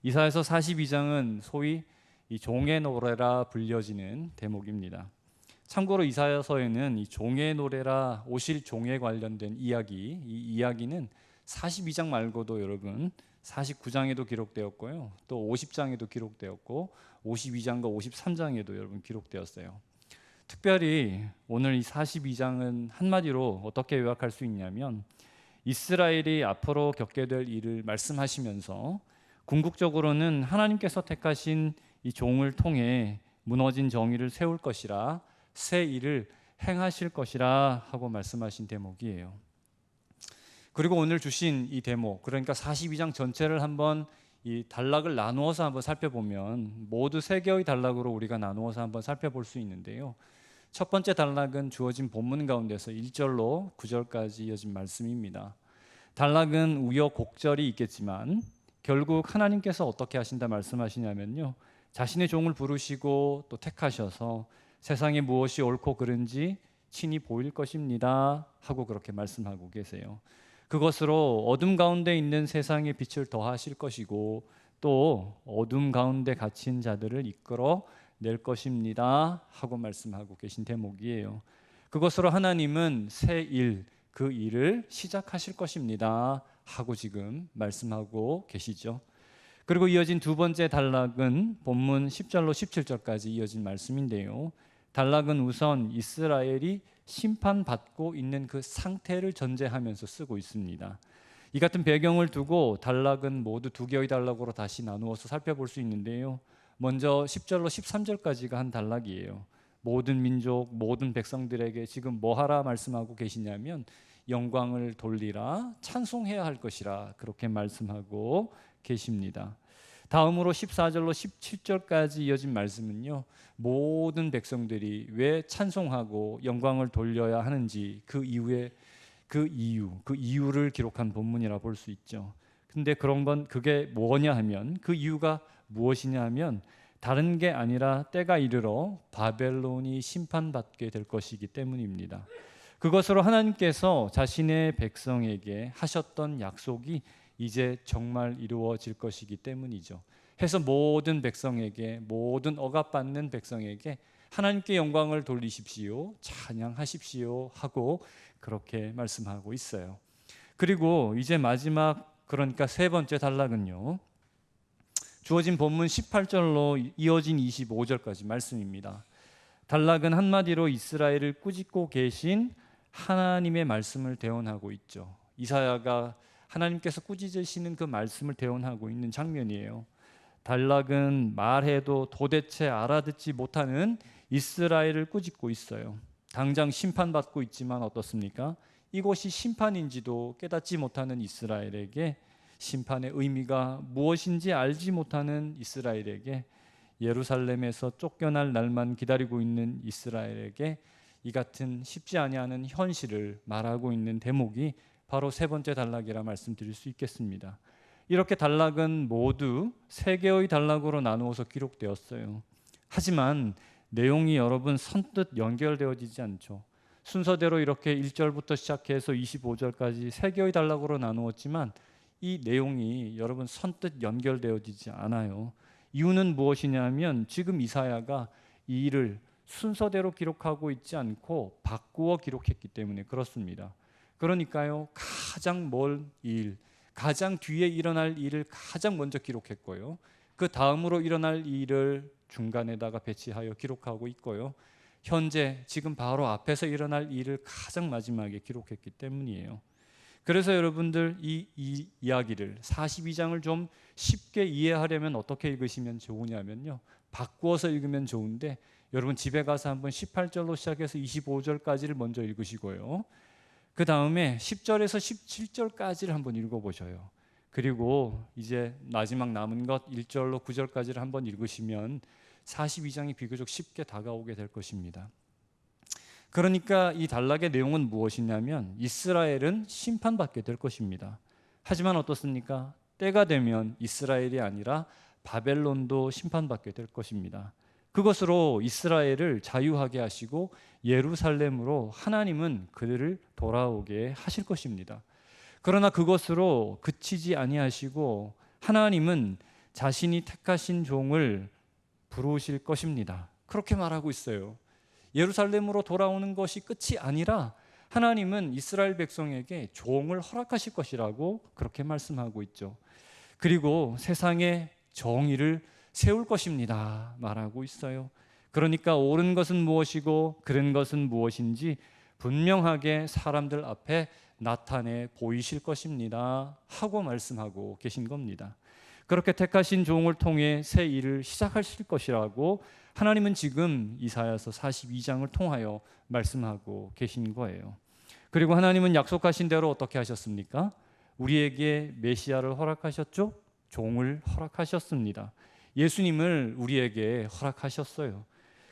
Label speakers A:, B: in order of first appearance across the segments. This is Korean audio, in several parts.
A: 이사야서 42장은 소위 이 종의 노래라 불려지는 대목입니다. 참고로 이사야서에는 이 종의 노래라 오실 종에 관련된 이야기, 이 이야기는 42장 말고도 여러분 49장에도 기록되었고요, 또 50장에도 기록되었고 52장과 53장에도 여러분 기록되었어요. 특별히 오늘 이 42장은 한마디로 어떻게 요약할 수 있냐면, 이스라엘이 앞으로 겪게 될 일을 말씀하시면서 궁극적으로는 하나님께서 택하신 이 종을 통해 무너진 정의를 세울 것이라, 새 일을 행하실 것이라 하고 말씀하신 대목이에요. 그리고 오늘 주신 이 대목, 그러니까 42장 전체를 한번 이 단락을 나누어서 한번 살펴보면 모두 세 개의 단락으로 우리가 나누어서 한번 살펴볼 수 있는데요. 첫 번째 단락은 주어진 본문 가운데서 1절로 9절까지 이어진 말씀입니다. 단락은 우여곡절이 있겠지만 결국 하나님께서 어떻게 하신다 말씀하시냐면요, 자신의 종을 부르시고 또 택하셔서 세상에 무엇이 옳고 그른지 친히 보일 것입니다 하고 그렇게 말씀하고 계세요. 그것으로 어둠 가운데 있는 세상에 빛을 더하실 것이고 또 어둠 가운데 갇힌 자들을 이끌어 낼 것입니다 하고 말씀하고 계신 대목이에요. 그것으로 하나님은 새 일, 그 일을 시작하실 것입니다 하고 지금 말씀하고 계시죠. 그리고 이어진 두 번째 단락은 본문 10절로 17절까지 이어진 말씀인데요, 단락은 우선 이스라엘이 심판받고 있는 그 상태를 전제하면서 쓰고 있습니다. 이 같은 배경을 두고 단락은 모두 두 개의 단락으로 다시 나누어서 살펴볼 수 있는데요, 먼저 10절로 13절까지가 한 단락이에요. 모든 민족, 모든 백성들에게 지금 뭐하라 말씀하고 계시냐면 영광을 돌리라, 찬송해야 할 것이라 그렇게 말씀하고 계십니다. 다음으로 14절로 17절까지 이어진 말씀은요, 모든 백성들이 왜 찬송하고 영광을 돌려야 하는지 그 이유를 기록한 본문이라 볼 수 있죠. 근데 그게 뭐냐 하면, 그 이유가 무엇이냐 하면 다른 게 아니라 때가 이르러 바벨론이 심판받게 될 것이기 때문입니다. 그것으로 하나님께서 자신의 백성에게 하셨던 약속이 이제 정말 이루어질 것이기 때문이죠. 해서 모든 백성에게, 모든 억압받는 백성에게 하나님께 영광을 돌리십시오, 찬양하십시오 하고 그렇게 말씀하고 있어요. 그리고 이제 마지막, 그러니까 세 번째 단락은요, 주어진 본문 18절로 이어진 25절까지 말씀입니다. 단락은 한마디로 이스라엘을 꾸짖고 계신 하나님의 말씀을 대언하고 있죠. 이사야가 하나님께서 꾸짖으시는 그 말씀을 대언하고 있는 장면이에요. 단락은 말해도 도대체 알아듣지 못하는 이스라엘을 꾸짖고 있어요. 당장 심판받고 있지만 어떻습니까? 이곳이 심판인지도 깨닫지 못하는 이스라엘에게, 심판의 의미가 무엇인지 알지 못하는 이스라엘에게, 예루살렘에서 쫓겨날 날만 기다리고 있는 이스라엘에게 이 같은 쉽지 아니하는 현실을 말하고 있는 대목이 바로 세 번째 단락이라 말씀드릴 수 있겠습니다. 이렇게 단락은 모두 세 개의 단락으로 나누어서 기록되었어요. 하지만 내용이 여러분 선뜻 연결되어지지 않죠. 순서대로 이렇게 1절부터 시작해서 25절까지 세 개의 단락으로 나누었지만 이 내용이 여러분 선뜻 연결되어지지 않아요. 이유는 무엇이냐면 지금 이사야가 이 일을 순서대로 기록하고 있지 않고 바꾸어 기록했기 때문에 그렇습니다. 그러니까요, 가장 먼 일, 가장 뒤에 일어날 일을 가장 먼저 기록했고요, 그 다음으로 일어날 일을 중간에다가 배치하여 기록하고 있고요, 현재 지금 바로 앞에서 일어날 일을 가장 마지막에 기록했기 때문이에요. 그래서 여러분들 이 이야기를 42장을 좀 쉽게 이해하려면 어떻게 읽으시면 좋으냐면요, 바꾸어서 읽으면 좋은데 여러분 집에 가서 한번 18절로 시작해서 25절까지를 먼저 읽으시고요, 그 다음에 10절에서 17절까지를 한번 읽어보셔요. 그리고 이제 마지막 남은 것 1절로 9절까지를 한번 읽으시면 42장이 비교적 쉽게 다가오게 될 것입니다. 그러니까 이 단락의 내용은 무엇이냐면 이스라엘은 심판받게 될 것입니다. 하지만 어떻습니까? 때가 되면 이스라엘이 아니라 바벨론도 심판받게 될 것입니다. 그것으로 이스라엘을 자유하게 하시고 예루살렘으로 하나님은 그들을 돌아오게 하실 것입니다. 그러나 그것으로 그치지 아니하시고 하나님은 자신이 택하신 종을 부르실 것입니다. 그렇게 말하고 있어요. 예루살렘으로 돌아오는 것이 끝이 아니라 하나님은 이스라엘 백성에게 종을 허락하실 것이라고 그렇게 말씀하고 있죠. 그리고 세상에 정의를 세울 것입니다 말하고 있어요. 그러니까 옳은 것은 무엇이고 그른 것은 무엇인지 분명하게 사람들 앞에 나타내 보이실 것입니다 하고 말씀하고 계신 겁니다. 그렇게 택하신 종을 통해 새 일을 시작하실 것이라고 하나님은 지금 이사야서 42장을 통하여 말씀하고 계신 거예요. 그리고 하나님은 약속하신 대로 어떻게 하셨습니까? 우리에게 메시아를 허락하셨죠? 종을 허락하셨습니다. 예수님을 우리에게 허락하셨어요.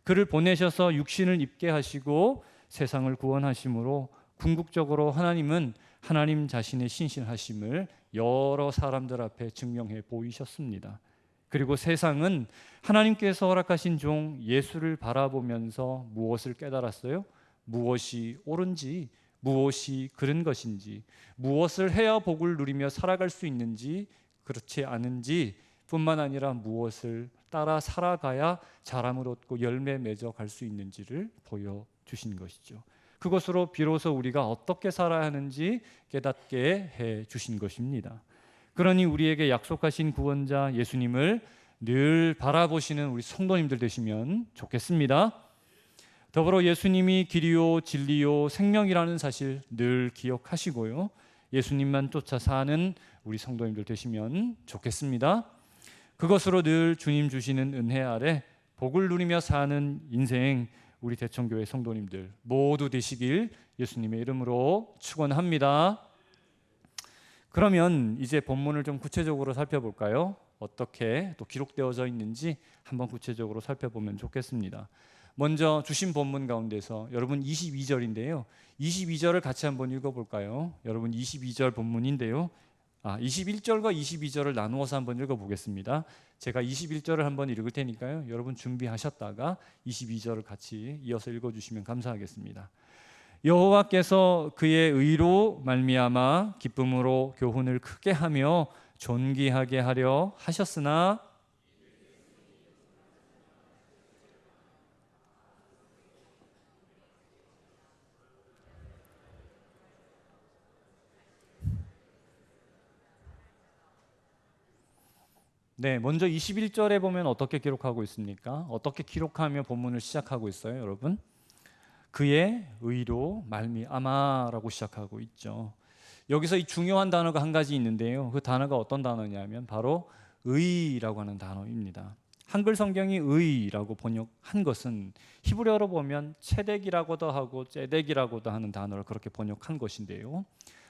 A: 그를 보내셔서 육신을 입게 하시고 세상을 구원하심으로 궁극적으로 하나님은 하나님 자신의 신실하심을 여러 사람들 앞에 증명해 보이셨습니다. 그리고 세상은 하나님께서 허락하신 종 예수를 바라보면서 무엇을 깨달았어요? 무엇이 옳은지, 무엇이 그른 것인지, 무엇을 해야 복을 누리며 살아갈 수 있는지, 그렇지 않은지 뿐만 아니라 무엇을 따라 살아가야 자람을 얻고 열매 맺어 갈 수 있는지를 보여주신 것이죠. 그것으로 비로소 우리가 어떻게 살아야 하는지 깨닫게 해 주신 것입니다. 그러니 우리에게 약속하신 구원자 예수님을 늘 바라보시는 우리 성도님들 되시면 좋겠습니다. 더불어 예수님이 길이요 진리요 생명이라는 사실 늘 기억하시고요. 예수님만 쫓아 사는 우리 성도님들 되시면 좋겠습니다. 그것으로 늘 주님 주시는 은혜 아래 복을 누리며 사는 인생 우리 대청교회 성도님들 모두 되시길 예수님의 이름으로 축원합니다. 그러면 이제 본문을 좀 구체적으로 살펴볼까요? 어떻게 또 기록되어져 있는지 한번 구체적으로 살펴보면 좋겠습니다. 먼저 주신 본문 가운데서 여러분 22절인데요. 22절을 같이 한번 읽어볼까요? 여러분 22절 본문인데요. 21절과 22절을 나누어서 한번 읽어보겠습니다. 제가 21절을 한번 읽을 테니까요. 여러분 준비하셨다가 22절을 같이 이어서 읽어주시면 감사하겠습니다. 여호와께서 그의 의로 말미암아 기쁨으로 교훈을 크게 하며 존귀하게 하려 하셨으나 먼저 21절에 보면 어떻게 기록하고 있습니까? 어떻게 기록하며 본문을 시작하고 있어요, 여러분? 그의 의로 말미암아라고 시작하고 있죠. 여기서 이 중요한 단어가 한 가지 있는데요. 그 단어가 어떤 단어냐면 바로 의라고 하는 단어입니다. 한글 성경이 의라고 번역한 것은 히브리어로 보면 체덱이라고도 하고 째덱이라고도 하는 단어를 그렇게 번역한 것인데요.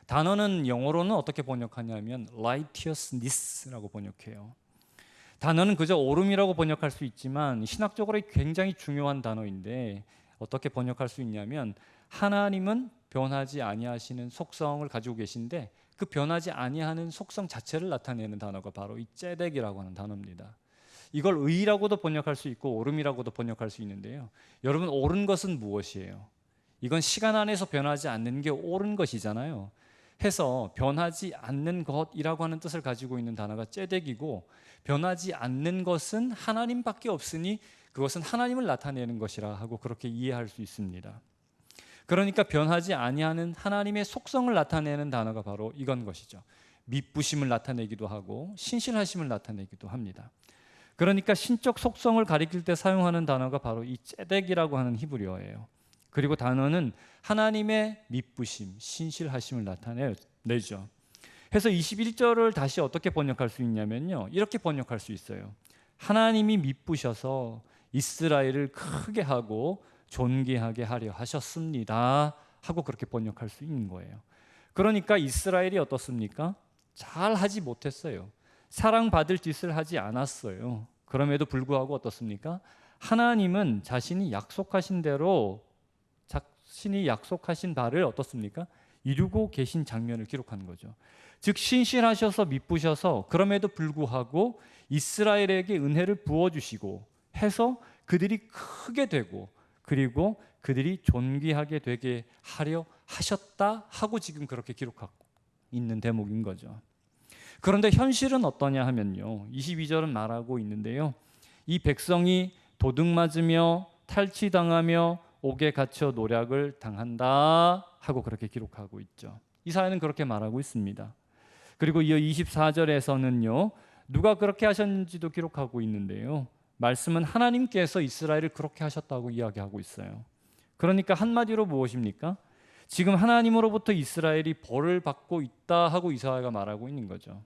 A: 단어는 영어로는 어떻게 번역하냐면 righteousness라고 번역해요. 단어는 그저 옳음이라고 번역할 수 있지만 신학적으로 굉장히 중요한 단어인데 어떻게 번역할 수 있냐면 하나님은 변하지 아니하시는 속성을 가지고 계신데 그 변하지 아니하는 속성 자체를 나타내는 단어가 바로 이 째덱이라고 하는 단어입니다. 이걸 의라고도 번역할 수 있고 옳음이라고도 번역할 수 있는데요. 여러분 옳은 것은 무엇이에요? 이건 시간 안에서 변하지 않는 게 옳은 것이잖아요. 해서 변하지 않는 것이라고 하는 뜻을 가지고 있는 단어가 째덱이고 변하지 않는 것은 하나님밖에 없으니 그것은 하나님을 나타내는 것이라 하고 그렇게 이해할 수 있습니다. 그러니까 변하지 아니하는 하나님의 속성을 나타내는 단어가 바로 이건 것이죠. 미쁘심을 나타내기도 하고 신실하심을 나타내기도 합니다. 그러니까 신적 속성을 가리킬 때 사용하는 단어가 바로 이 째덱이라고 하는 히브리어예요. 그리고 단어는 하나님의 미쁘심, 신실하심을 나타내죠. 해서 21절을 다시 어떻게 번역할 수 있냐면요. 이렇게 번역할 수 있어요. 하나님이 미쁘셔서 이스라엘을 크게 하고 존귀하게 하려 하셨습니다 하고 그렇게 번역할 수 있는 거예요. 그러니까 이스라엘이 어떻습니까? 잘 하지 못했어요. 사랑받을 짓을 하지 않았어요. 그럼에도 불구하고 어떻습니까? 하나님은 자신이 약속하신 대로 자신이 약속하신 바를 어떻습니까? 이루고 계신 장면을 기록한 거죠. 즉 신실하셔서 미쁘셔서 그럼에도 불구하고 이스라엘에게 은혜를 부어주시고 해서 그들이 크게 되고 그리고 그들이 존귀하게 되게 하려 하셨다 하고 지금 그렇게 기록하고 있는 대목인 거죠. 그런데 현실은 어떠냐 하면요, 22절은 말하고 있는데요, 이 백성이 도둑맞으며 탈취당하며 옥에 갇혀 노략을 당한다 하고 그렇게 기록하고 있죠. 이사야는 그렇게 말하고 있습니다. 그리고 이어 24절에서는요, 누가 그렇게 하셨는지도 기록하고 있는데요, 말씀은 하나님께서 이스라엘을 그렇게 하셨다고 이야기하고 있어요. 그러니까 한마디로 무엇입니까? 지금 하나님으로부터 이스라엘이 벌을 받고 있다 하고 이사야가 말하고 있는 거죠.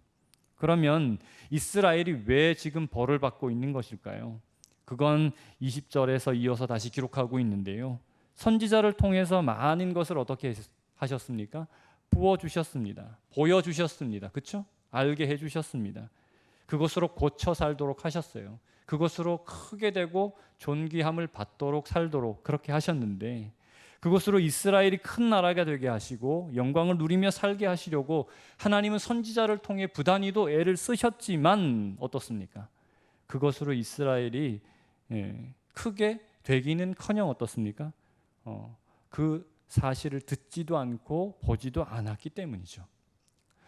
A: 그러면 이스라엘이 왜 지금 벌을 받고 있는 것일까요? 그건 20절에서 이어서 다시 기록하고 있는데요, 선지자를 통해서 많은 것을 어떻게 하셨습니까? 부어주셨습니다. 보여주셨습니다. 그렇죠? 알게 해주셨습니다. 그것으로 고쳐 살도록 하셨어요. 그것으로 크게 되고 존귀함을 받도록 살도록 그렇게 하셨는데, 그것으로 이스라엘이 큰 나라가 되게 하시고 영광을 누리며 살게 하시려고 하나님은 선지자를 통해 부단히도 애를 쓰셨지만 어떻습니까? 그것으로 이스라엘이 크게 되기는커녕 어떻습니까? 그 사실을 듣지도 않고 보지도 않았기 때문이죠.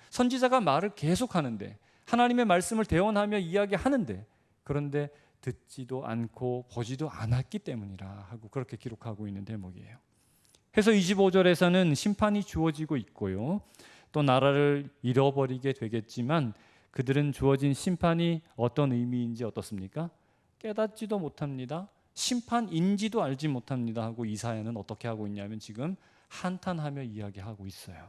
A: 선지자가 말을 계속하는데, 하나님의 말씀을 대언하며 이야기하는데, 그런데 듣지도 않고 보지도 않았기 때문이라 하고 그렇게 기록하고 있는 대목이에요. 해서 25절에서는 심판이 주어지고 있고요, 또 나라를 잃어버리게 되겠지만 그들은 주어진 심판이 어떤 의미인지 어떻습니까? 깨닫지도 못합니다. 심판인지도 알지 못합니다 하고 이사야는 어떻게 하고 있냐면 지금 한탄하며 이야기하고 있어요.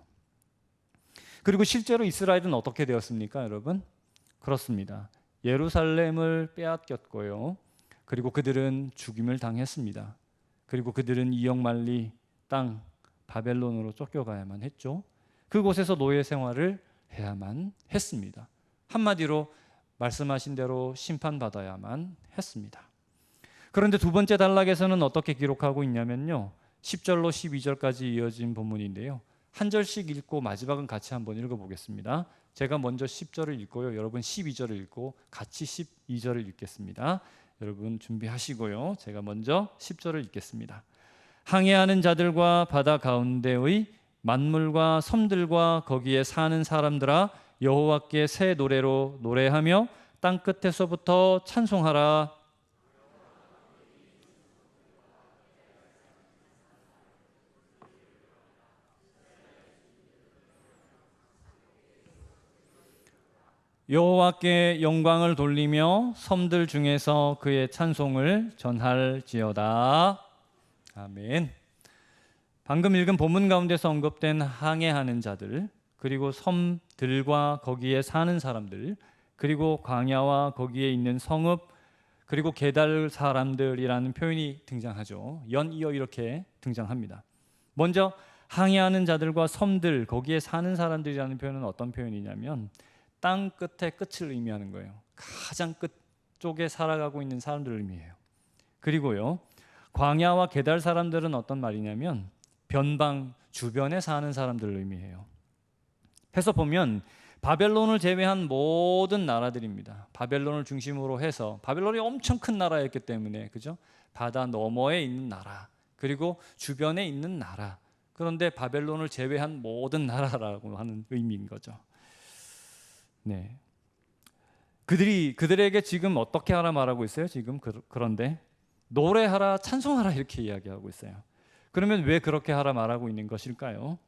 A: 그리고 실제로 이스라엘은 어떻게 되었습니까, 여러분? 그렇습니다. 예루살렘을 빼앗겼고요, 그리고 그들은 죽임을 당했습니다. 그리고 그들은 이역만리 땅 바벨론으로 쫓겨가야만 했죠. 그곳에서 노예 생활을 해야만 했습니다. 한마디로 말씀하신 대로 심판받아야만 했습니다. 그런데 두 번째 단락에서는 어떻게 기록하고 있냐면요, 10절로 12절까지 이어진 본문인데요, 한 절씩 읽고 마지막은 같이 한번 읽어보겠습니다. 제가 먼저 10절을 읽고요, 여러분 12절을 읽고 같이 12절을 읽겠습니다. 여러분 준비하시고요, 제가 먼저 10절을 읽겠습니다. 항해하는 자들과 바다 가운데의 만물과 섬들과 거기에 사는 사람들아, 여호와께 새 노래로 노래하며 땅 끝에서부터 찬송하라. 여호와께 영광을 돌리며 섬들 중에서 그의 찬송을 전할지어다. 아멘. 방금 읽은 본문 가운데서 언급된 항해하는 자들, 그리고 섬들과 거기에 사는 사람들, 그리고 광야와 거기에 있는 성읍, 그리고 게달 사람들이라는 표현이 등장하죠. 연이어 이렇게 등장합니다. 먼저 항해하는 자들과 섬들, 거기에 사는 사람들이라는 표현은 어떤 표현이냐면 땅 끝의 끝을 의미하는 거예요. 가장 끝 쪽에 살아가고 있는 사람들을 의미해요. 그리고요, 광야와 게달 사람들은 어떤 말이냐면 변방 주변에 사는 사람들을 의미해요. 해서 보면 바벨론을 제외한 모든 나라들입니다. 바벨론을 중심으로 해서, 바벨론이 엄청 큰 나라였기 때문에, 그죠? 바다 너머에 있는 나라, 그리고 주변에 있는 나라. 그런데 바벨론을 제외한 모든 나라라고 하는 의미인 거죠. 네. 그들에게 지금 어떻게 하라 말하고 있어요? 지금 그런데 노래하라, 찬송하라 이렇게 이야기하고 있어요. 그러면 왜 그렇게 하라 말하고 있는 것일까요?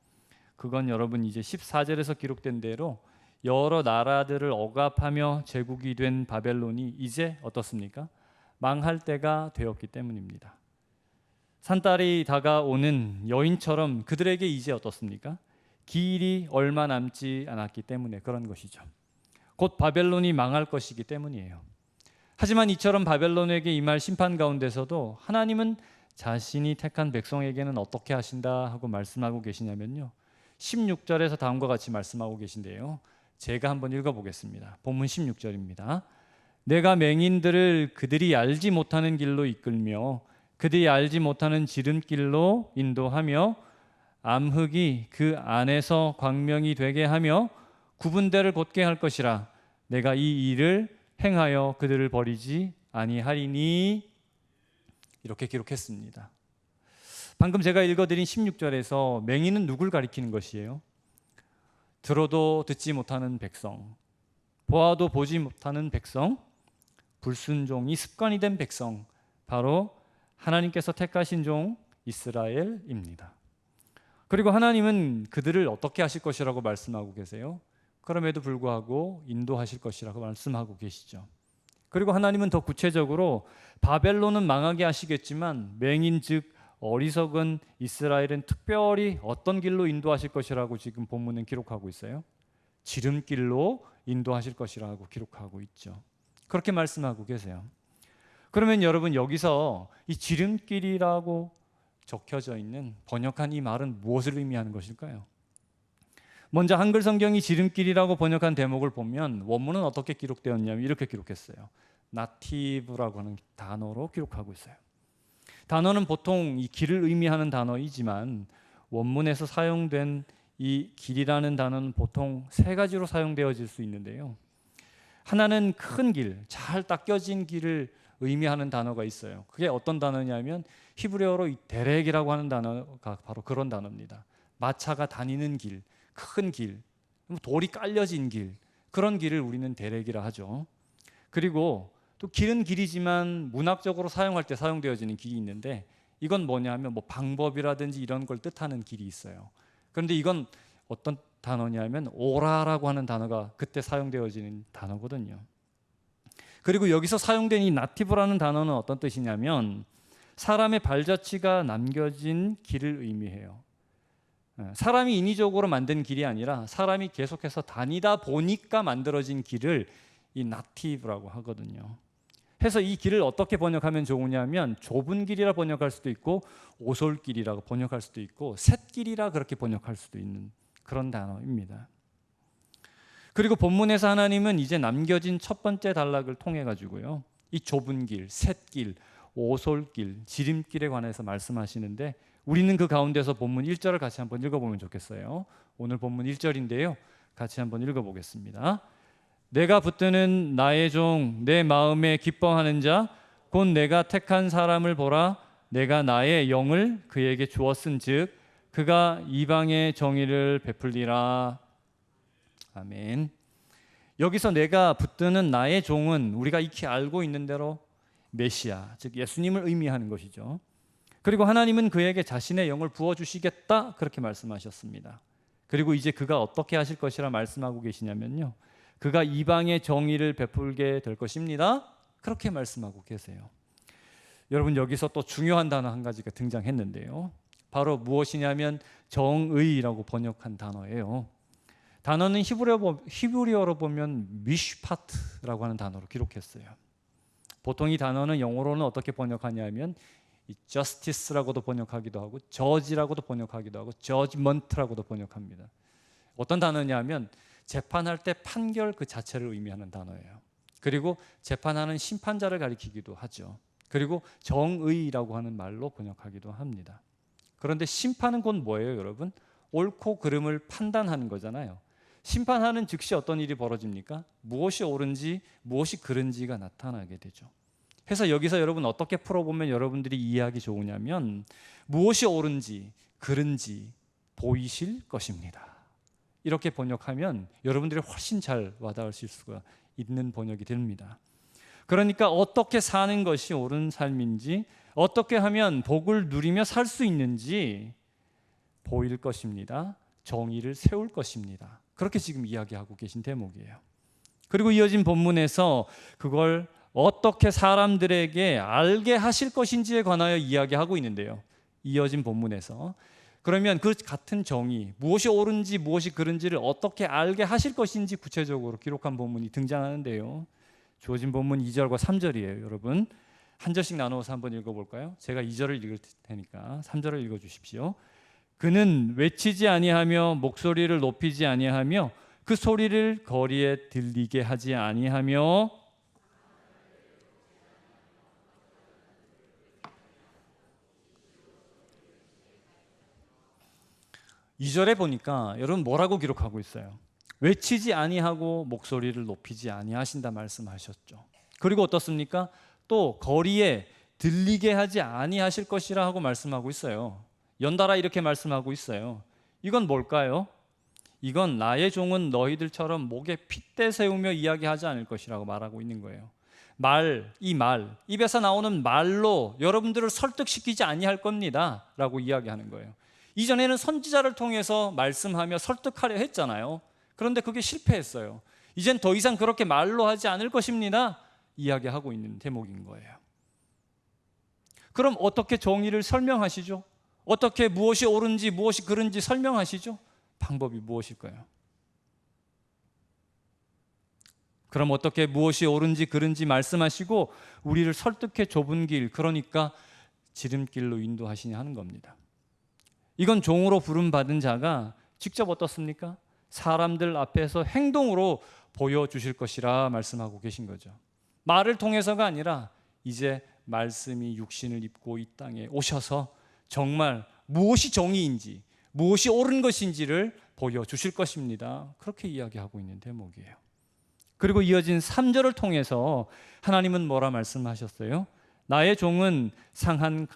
A: 그건 여러분 이제 14절에서 기록된 대로 여러 나라들을 억압하며 제국이 된 바벨론이 이제 어떻습니까? 망할 때가 되었기 때문입니다. 산딸이 다가오는 여인처럼 그들에게 이제 어떻습니까? 기일이 얼마 남지 않았기 때문에 그런 것이죠. 곧 바벨론이 망할 것이기 때문이에요. 하지만 이처럼 바벨론에게 임할 심판 가운데서도 하나님은 자신이 택한 백성에게는 어떻게 하신다 하고 말씀하고 계시냐면요, 16절에서 다음과 같이 말씀하고 계신데요, 제가 한번 읽어보겠습니다. 본문 16절입니다. 내가 맹인들을 그들이 알지 못하는 길로 이끌며 그들이 알지 못하는 지름길로 인도하며 암흑이 그 안에서 광명이 되게 하며 구분대를 곧게 할 것이라. 내가 이 일을 행하여 그들을 버리지 아니하리니. 이렇게 기록했습니다. 방금 제가 읽어드린 16절에서 맹인은 누굴 가리키는 것이에요? 들어도 듣지 못하는 백성, 보아도 보지 못하는 백성, 불순종이 습관이 된 백성, 바로 하나님께서 택하신 종 이스라엘입니다. 그리고 하나님은 그들을 어떻게 하실 것이라고 말씀하고 계세요. 그럼에도 불구하고 인도하실 것이라고 말씀하고 계시죠. 그리고 하나님은 더 구체적으로 바벨론은 망하게 하시겠지만 맹인 즉 어리석은 이스라엘은 특별히 어떤 길로 인도하실 것이라고 지금 본문은 기록하고 있어요. 지름길로 인도하실 것이라고 기록하고 있죠. 그렇게 말씀하고 계세요. 그러면 여러분, 여기서 이 지름길이라고 적혀져 있는 번역한 이 말은 무엇을 의미하는 것일까요? 먼저 한글 성경이 지름길이라고 번역한 대목을 보면 원문은 어떻게 기록되었냐면 이렇게 기록했어요. 나티브라고 하는 단어로 기록하고 있어요. 단어는 보통 이 길을 의미하는 단어이지만 원문에서 사용된 이 길이라는 단어는 보통 세 가지로 사용되어질 수 있는데요. 하나는 큰 길, 잘 닦여진 길을 의미하는 단어가 있어요. 그게 어떤 단어냐면 히브리어로 데렉이라고 하는 단어가 바로 그런 단어입니다. 마차가 다니는 길, 큰 길, 돌이 깔려진 길, 그런 길을 우리는 데렉이라 하죠. 그리고 또 길은 길이지만 문학적으로 사용할 때 사용되어지는 길이 있는데 이건 뭐냐면 방법이라든지 이런 걸 뜻하는 길이 있어요. 그런데 이건 어떤 단어냐면 오라라고 하는 단어가 그때 사용되어지는 단어거든요. 그리고 여기서 사용된 이 나티브라는 단어는 어떤 뜻이냐면 사람의 발자취가 남겨진 길을 의미해요. 사람이 인위적으로 만든 길이 아니라 사람이 계속해서 다니다 보니까 만들어진 길을 이 나티브라고 하거든요. 해서 이 길을 어떻게 번역하면 좋으냐면 좁은 길이라 번역할 수도 있고 오솔길이라고 번역할 수도 있고 샛길이라 그렇게 번역할 수도 있는 그런 단어입니다. 그리고 본문에서 하나님은 이제 남겨진 첫 번째 단락을 통해 가지고요, 이 좁은 길, 샛길, 오솔길, 지름길에 관해서 말씀하시는데 우리는 그 가운데서 본문 1절을 같이 한번 읽어보면 좋겠어요. 오늘 본문 1절인데요. 같이 한번 읽어보겠습니다. 내가 붙드는 나의 종, 내 마음에 기뻐하는 자, 곧 내가 택한 사람을 보라. 내가 나의 영을 그에게 주었은즉 그가 이방의 정의를 베풀리라. 아멘. 여기서 내가 붙드는 나의 종은 우리가 익히 알고 있는 대로 메시아, 즉 예수님을 의미하는 것이죠. 그리고 하나님은 그에게 자신의 영을 부어주시겠다 그렇게 말씀하셨습니다. 그리고 이제 그가 어떻게 하실 것이라 말씀하고 계시냐면요, 그가 이방의 정의를 베풀게 될 것입니다 그렇게 말씀하고 계세요. 여러분, 여기서 또 중요한 단어 한 가지가 등장했는데요, 바로 무엇이냐면 정의라고 번역한 단어예요. 단어는 히브리어로 보면 미슈파트라고 하는 단어로 기록했어요. 보통 이 단어는 영어로는 어떻게 번역하냐면 justice라고도 번역하기도 하고 judge라고도 번역하기도 하고 judgment라고도 번역합니다. 어떤 단어냐면 재판할 때 판결 그 자체를 의미하는 단어예요. 그리고 재판하는 심판자를 가리키기도 하죠. 그리고 정의라고 하는 말로 번역하기도 합니다. 그런데 심판은 곧 뭐예요, 여러분? 옳고 그름을 판단하는 거잖아요. 심판하는 즉시 어떤 일이 벌어집니까? 무엇이 옳은지 무엇이 그른지가 나타나게 되죠. 해서 여기서 여러분 어떻게 풀어보면 여러분들이 이해하기 좋으냐면 무엇이 옳은지 그른지 보이실 것입니다. 이렇게 번역하면 여러분들이 훨씬 잘 와닿으실 수가 있는 번역이 됩니다. 그러니까 어떻게 사는 것이 옳은 삶인지, 어떻게 하면 복을 누리며 살 수 있는지 보일 것입니다. 정의를 세울 것입니다. 그렇게 지금 이야기하고 계신 대목이에요. 그리고 이어진 본문에서 그걸 어떻게 사람들에게 알게 하실 것인지에 관하여 이야기하고 있는데요, 이어진 본문에서 그러면 그 같은 정의, 무엇이 옳은지 무엇이 그른지를 어떻게 알게 하실 것인지 구체적으로 기록한 본문이 등장하는데요, 주어진 본문 2절과 3절이에요. 여러분 한 절씩 나누어서 한번 읽어볼까요? 제가 2절을 읽을 테니까 3절을 읽어주십시오. 그는 외치지 아니하며 목소리를 높이지 아니하며 그 소리를 거리에 들리게 하지 아니하며 2절에 보니까 여러분 뭐라고 기록하고 있어요? 외치지 아니하고 목소리를 높이지 아니하신다 말씀하셨죠. 그리고 어떻습니까? 또 거리에 들리게 하지 아니하실 것이라 하고 말씀하고 있어요. 연달아 이렇게 말씀하고 있어요. 이건 뭘까요? 이건 나의 종은 너희들처럼 목에 핏대 세우며 이야기하지 않을 것이라고 말하고 있는 거예요. 이 말, 입에서 나오는 말로 여러분들을 설득시키지 아니할 겁니다 라고 이야기하는 거예요. 이전에는 선지자를 통해서 말씀하며 설득하려 했잖아요. 그런데 그게 실패했어요. 이젠 더 이상 그렇게 말로 하지 않을 것입니다 이야기하고 있는 대목인 거예요. 그럼 어떻게 정의를 설명하시죠? 어떻게 무엇이 옳은지 무엇이 그른지 설명하시죠? 방법이 무엇일까요? 그럼 어떻게 무엇이 옳은지 그른지 말씀하시고 우리를 설득해 좁은 길, 그러니까 지름길로 인도하시냐 하는 겁니다. 이건 종으로 부름받은 자가 직접 어떻습니까? 사람들 앞에서 행동으로 보여주실 것이라 말씀하고 계신 거죠. 말을 통해서가 아니라 이제 말씀이 육신을 입고 이 땅에 오셔서 정말 무엇이 정의인지 무엇이 옳은 것인지를 보여주실 것입니다. 그렇게 이야기하고 있는 대목이에요. 그리고 이어진 3절을 통해서 하나님은 뭐라 말씀하셨어요? 나의 종은 상한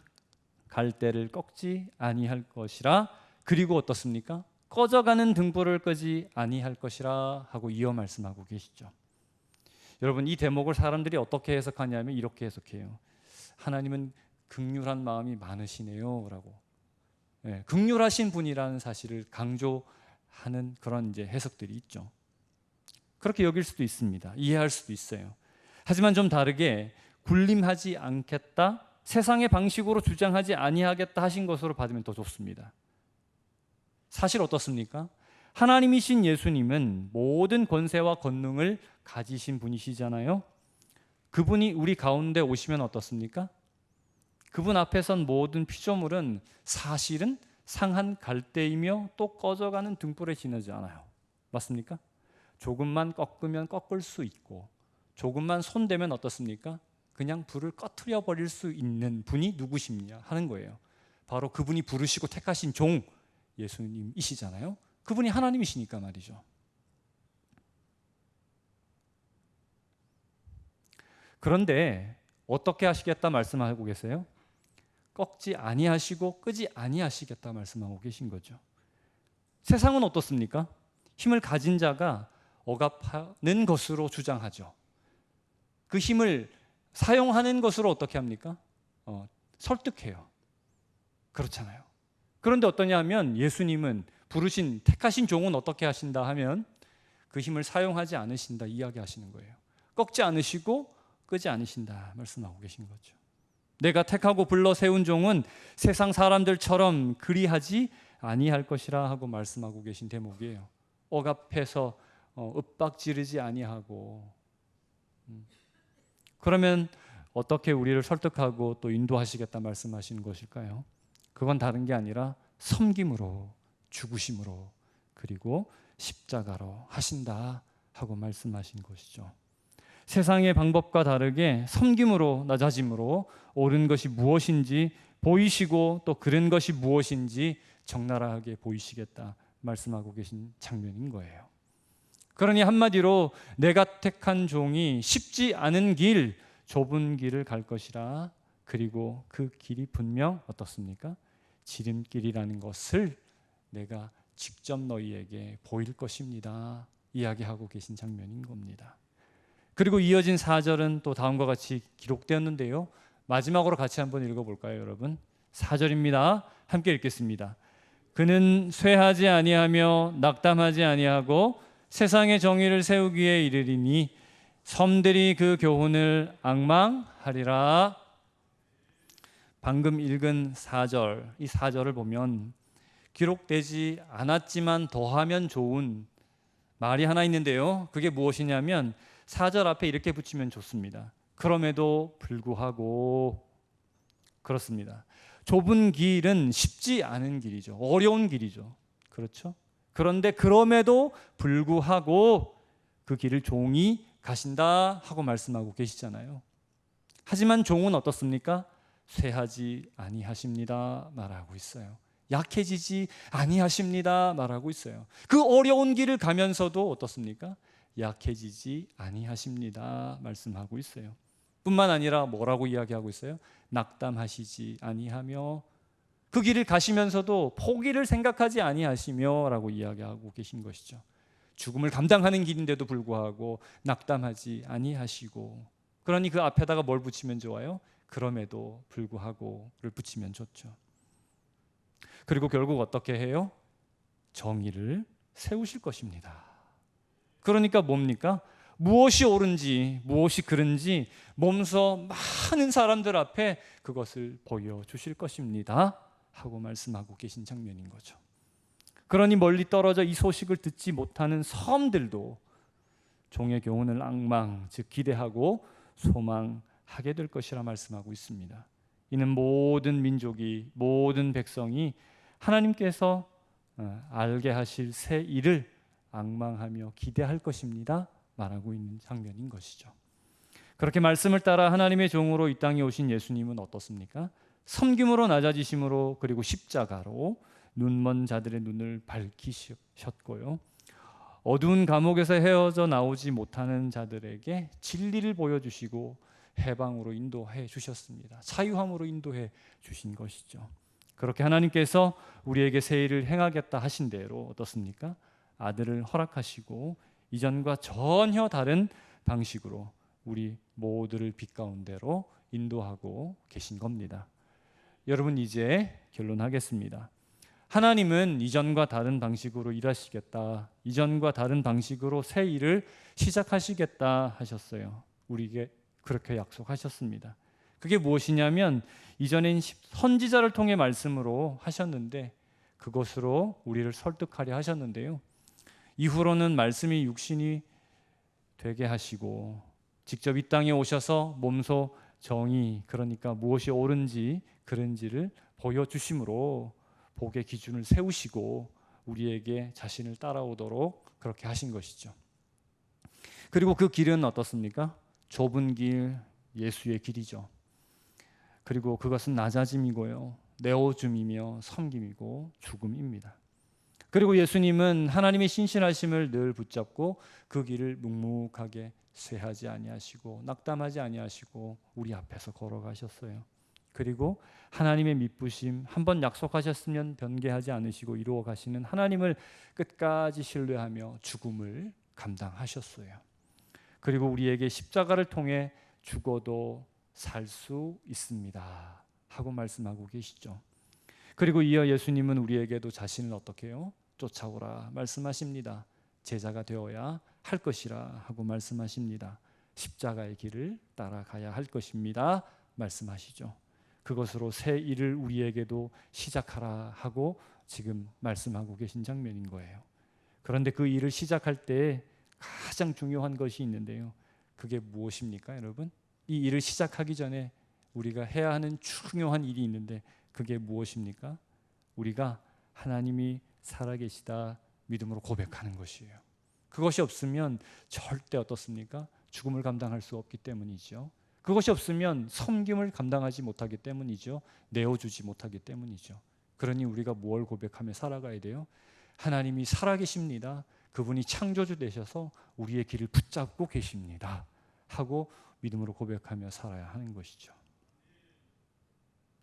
A: 갈대를 꺾지 아니할 것이라. 그리고 어떻습니까? 꺼져가는 등불을 끄지 아니할 것이라 하고 이어 말씀하고 계시죠. 여러분, 이 대목을 사람들이 어떻게 해석하냐면 이렇게 해석해요. 하나님은 긍휼한 마음이 많으시네요 라고. 긍휼하신 분이라는 사실을 강조하는 그런 이제 해석들이 있죠. 그렇게 여길 수도 있습니다. 이해할 수도 있어요. 하지만 좀 다르게 군림하지 않겠다, 세상의 방식으로 주장하지 아니하겠다 하신 것으로 받으면 더 좋습니다. 사실 어떻습니까? 하나님이신 예수님은 모든 권세와 권능을 가지신 분이시잖아요. 그분이 우리 가운데 오시면 어떻습니까? 그분 앞에 선 모든 피조물은 사실은 상한 갈대이며 또 꺼져가는 등불에 지나지 않아요. 맞습니까? 조금만 꺾으면 꺾을 수 있고 조금만 손대면 어떻습니까? 그냥 불을 꺼트려 버릴 수 있는 분이 누구십니까 하는 거예요. 바로 그분이 부르시고 택하신 종 예수님이시잖아요. 그분이 하나님이시니까 말이죠. 그런데 어떻게 하시겠다 말씀하고 계세요? 꺾지 아니하시고 끄지 아니하시겠다 말씀하고 계신 거죠. 세상은 어떻습니까? 힘을 가진 자가 억압하는 것으로 주장하죠. 그 힘을 사용하는 것으로 어떻게 합니까? 설득해요. 그렇잖아요. 그런데 어떠냐 하면 예수님은 부르신 택하신 종은 어떻게 하신다 하면 그 힘을 사용하지 않으신다 이야기하시는 거예요. 꺾지 않으시고 끄지 않으신다 말씀하고 계신 거죠. 내가 택하고 불러 세운 종은 세상 사람들처럼 그리하지 아니할 것이라 하고 말씀하고 계신 대목이에요. 억압해서 윽박지르지 아니하고. 그러면 어떻게 우리를 설득하고 또 인도하시겠다 말씀하시는 것일까요? 그건 다른 게 아니라 섬김으로, 죽으심으로, 그리고 십자가로 하신다 하고 말씀하신 것이죠. 세상의 방법과 다르게 섬김으로, 낮아짐으로 옳은 것이 무엇인지 보이시고 또 그른 것이 무엇인지 적나라하게 보이시겠다 말씀하고 계신 장면인 거예요. 그러니 한마디로 내가 택한 종이 쉽지 않은 길, 좁은 길을 갈 것이라. 그리고 그 길이 분명 어떻습니까? 지름길이라는 것을 내가 직접 너희에게 보일 것입니다 이야기하고 계신 장면인 겁니다. 그리고 이어진 4절은 또 다음과 같이 기록되었는데요, 마지막으로 같이 한번 읽어볼까요 여러분? 4절입니다. 함께 읽겠습니다. 그는 쇠하지 아니하며 낙담하지 아니하고 세상의 정의를 세우기에 이르리니 섬들이 그 교훈을 앙망하리라. 방금 읽은 4절, 이 4절을 보면 기록되지 않았지만 더하면 좋은 말이 하나 있는데요, 그게 무엇이냐면 4절 앞에 이렇게 붙이면 좋습니다. 그럼에도 불구하고. 그렇습니다. 좁은 길은 쉽지 않은 길이죠. 어려운 길이죠. 그렇죠? 그런데 그럼에도 불구하고 그 길을 종이 가신다 하고 말씀하고 계시잖아요. 하지만 종은 어떻습니까? 쇠하지 아니하십니다 말하고 있어요. 약해지지 아니하십니다 말하고 있어요. 그 어려운 길을 가면서도 어떻습니까? 약해지지 아니하십니다 말씀하고 있어요. 뿐만 아니라 뭐라고 이야기하고 있어요? 낙담하시지 아니하며 그 길을 가시면서도 포기를 생각하지 아니하시며라고 이야기하고 계신 것이죠. 죽음을 감당하는 길인데도 불구하고 낙담하지 아니하시고, 그러니 그 앞에다가 뭘 붙이면 좋아요? 그럼에도 불구하고를 붙이면 좋죠. 그리고 결국 어떻게 해요? 정의를 세우실 것입니다. 그러니까 뭡니까? 무엇이 옳은지 무엇이 그른지 몸소 많은 사람들 앞에 그것을 보여주실 것입니다 하고 말씀하고 계신 장면인 거죠. 그러니 멀리 떨어져 이 소식을 듣지 못하는 섬들도 종의 교훈을 앙망, 즉 기대하고 소망하게 될 것이라 말씀하고 있습니다. 이는 모든 민족이, 모든 백성이 하나님께서 알게 하실 새 일을 앙망하며 기대할 것입니다 말하고 있는 장면인 것이죠. 그렇게 말씀을 따라 하나님의 종으로 이 땅에 오신 예수님은 어떻습니까? 섬김으로 낮아지심으로, 그리고 십자가로 눈먼 자들의 눈을 밝히셨고요, 어두운 감옥에서 헤어져 나오지 못하는 자들에게 진리를 보여주시고 해방으로 인도해 주셨습니다. 자유함으로 인도해 주신 것이죠. 그렇게 하나님께서 우리에게 새 일을 행하겠다 하신 대로 어떻습니까? 아들을 허락하시고 이전과 전혀 다른 방식으로 우리 모두를 빛 가운데로 인도하고 계신 겁니다. 여러분, 이제 결론하겠습니다. 하나님은 이전과 다른 방식으로 일하시겠다, 이전과 다른 방식으로 새 일을 시작하시겠다 하셨어요. 우리에게 그렇게 약속하셨습니다. 그게 무엇이냐면 이전엔 선지자를 통해 말씀으로 하셨는데 그것으로 우리를 설득하려 하셨는데요, 이후로는 말씀이 육신이 되게 하시고 직접 이 땅에 오셔서 몸소 정의, 그러니까 무엇이 옳은지 그른지를 보여주심으로 복의 기준을 세우시고 우리에게 자신을 따라오도록 그렇게 하신 것이죠. 그리고 그 길은 어떻습니까? 좁은 길, 예수의 길이죠. 그리고 그것은 낮아짐이고요, 내어줌이며 섬김이고 죽음입니다. 그리고 예수님은 하나님의 신실하심을 늘 붙잡고 그 길을 묵묵하게 쇠하지 아니하시고 낙담하지 아니하시고 우리 앞에서 걸어가셨어요. 그리고 하나님의 미쁘심, 한번 약속하셨으면 변개하지 않으시고 이루어 가시는 하나님을 끝까지 신뢰하며 죽음을 감당하셨어요. 그리고 우리에게 십자가를 통해 죽어도 살 수 있습니다 하고 말씀하고 계시죠. 그리고 이어 예수님은 우리에게도 자신을 어떻게 해요? 쫓아오라 말씀하십니다. 제자가 되어야 할 것이라 하고 말씀하십니다. 십자가의 길을 따라가야 할 것입니다 말씀하시죠. 그것으로 새 일을 우리에게도 시작하라 하고 지금 말씀하고 계신 장면인 거예요. 그런데 그 일을 시작할 때 가장 중요한 것이 있는데요, 그게 무엇입니까 여러분? 이 일을 시작하기 전에 우리가 해야 하는 중요한 일이 있는데 그게 무엇입니까? 우리가 하나님이 살아계시다 믿음으로 고백하는 것이에요. 그것이 없으면 절대 어떻습니까? 죽음을 감당할 수 없기 때문이죠. 그것이 없으면 섬김을 감당하지 못하기 때문이죠. 내어주지 못하기 때문이죠. 그러니 우리가 뭘 고백하며 살아가야 돼요? 하나님이 살아계십니다. 그분이 창조주 되셔서 우리의 길을 붙잡고 계십니다 하고 믿음으로 고백하며 살아야 하는 것이죠.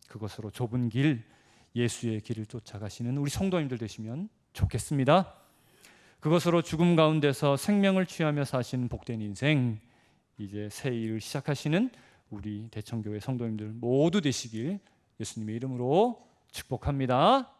A: 그것으로 좁은 길, 예수의 길을 쫓아가시는 우리 성도님들 되시면 좋겠습니다. 그것으로 죽음 가운데서 생명을 취하며 사시는 복된 인생, 이제 새 일을 시작하시는 우리 대청교회 성도님들 모두 되시길 예수님의 이름으로 축복합니다.